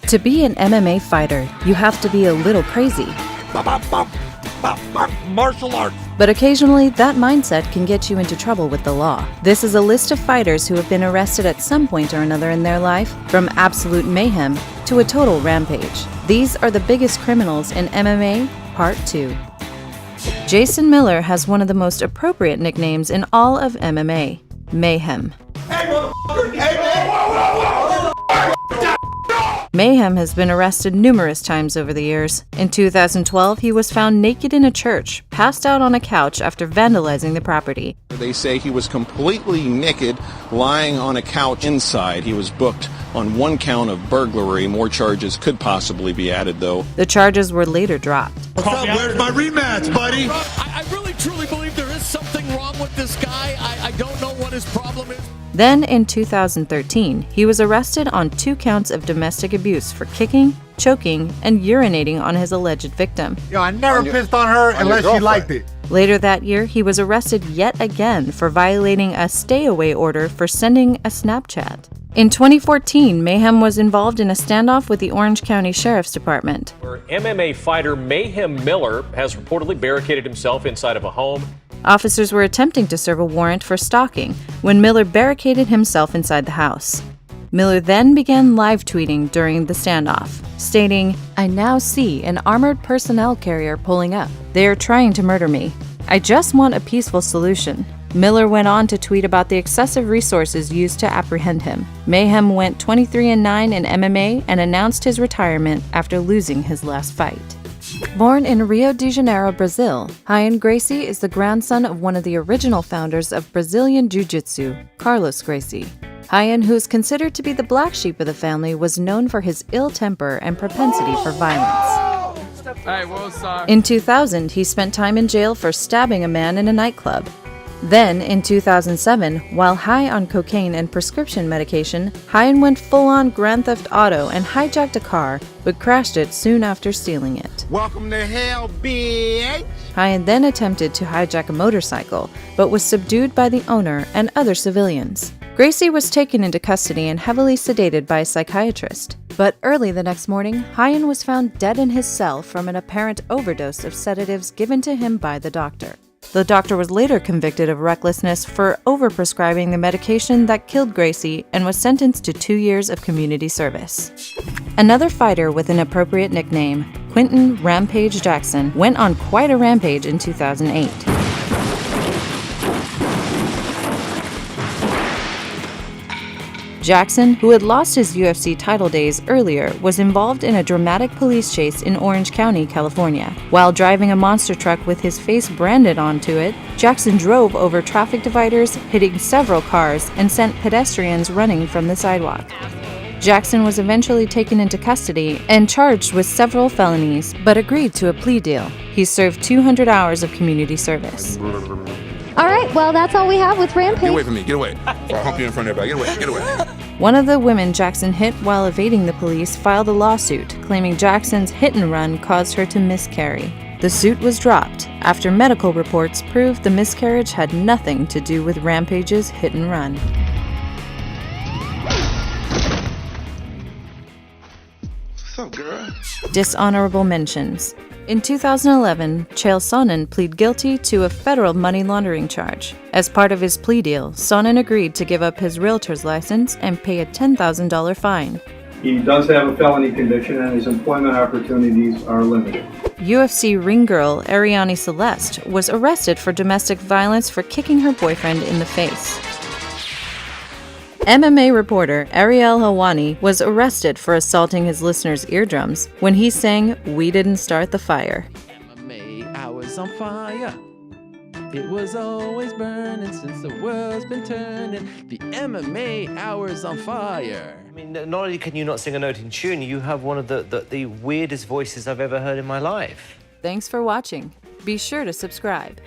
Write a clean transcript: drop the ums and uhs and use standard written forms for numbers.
To be an MMA fighter, you have to be a little crazy. Martial arts. But occasionally, that mindset can get you into trouble with the law. This is a list of fighters who have been arrested at some point or another in their life, from absolute mayhem to a total rampage. These are the biggest criminals in MMA, Part 2. Jason Miller has one of the most appropriate nicknames in all of MMA, Mayhem. Hey, motherfucker! Hey, man! Mayhem has been arrested numerous times over the years. In 2012, he was found naked in a church, passed out on a couch after vandalizing the property. They say he was completely naked, lying on a couch inside. He was booked on one count of burglary. More charges could possibly be added, though. The charges were later dropped. What's up? Where's my rematch, buddy? I really truly believe there is something wrong with this guy. I don't know what his problem is. Then, in 2013, he was arrested on 2 counts of domestic abuse for kicking, choking, and urinating on his alleged victim. Yo, I never pissed on her unless she liked it. Later that year, he was arrested yet again for violating a stay-away order for sending a Snapchat. In 2014, Mayhem was involved in a standoff with the Orange County Sheriff's Department. Where MMA fighter Mayhem Miller has reportedly barricaded himself inside of a home. Officers were attempting to serve a warrant for stalking when Miller barricaded himself inside the house. Miller then began live tweeting during the standoff, stating, "I now see an armored personnel carrier pulling up. They are trying to murder me. I just want a peaceful solution." Miller went on to tweet about the excessive resources used to apprehend him. Mayhem went 23-9 in MMA and announced his retirement after losing his last fight. Born in Rio de Janeiro, Brazil, Gracie is the grandson of one of the original founders of Brazilian Jiu-Jitsu, Carlos Gracie. Who is considered to be the black sheep of the family, was known for his ill temper and propensity for violence. In 2000, he spent time in jail for stabbing a man in a nightclub. Then, in 2007, while high on cocaine and prescription medication, Hyan went full-on Grand Theft Auto and hijacked a car, but crashed it soon after stealing it. Welcome to hell, bitch! Hyan then attempted to hijack a motorcycle, but was subdued by the owner and other civilians. Gracie was taken into custody and heavily sedated by a psychiatrist. But early the next morning, Hyan was found dead in his cell from an apparent overdose of sedatives given to him by the doctor. The doctor was later convicted of recklessness for overprescribing the medication that killed Gracie and was sentenced to 2 years of community service. Another fighter with an appropriate nickname, Quinton "Rampage" Jackson, went on quite a rampage in 2008. Jackson, who had lost his UFC title days earlier, was involved in a dramatic police chase in Orange County, California. While driving a monster truck with his face branded onto it, Jackson drove over traffic dividers, hitting several cars, and sent pedestrians running from the sidewalk. Jackson was eventually taken into custody and charged with several felonies, but agreed to a plea deal. He served 200 hours of community service. All right, well, that's all we have with Rampage. Get away from me, get away. I'll hump you in front of everybody. Get away, get away. One of the women Jackson hit while evading the police filed a lawsuit, claiming Jackson's hit and run caused her to miscarry. The suit was dropped after medical reports proved the miscarriage had nothing to do with Rampage's hit and run. What's up, girl? Dishonorable mentions. In 2011, Chael Sonnen pleaded guilty to a federal money laundering charge. As part of his plea deal, Sonnen agreed to give up his realtor's license and pay a $10,000 fine. He does have a felony conviction and his employment opportunities are limited. UFC ring girl Ariane Celeste was arrested for domestic violence for kicking her boyfriend in the face. MMA reporter Ariel Helwani was arrested for assaulting his listeners' eardrums when he sang "We Didn't Start the Fire." MMA, I was on fire. It was always burning since the world's been turning. The MMA hour's on fire. I mean, not only can you not sing a note in tune, you have one of the weirdest voices I've ever heard in my life. Thanks for watching. Be sure to subscribe.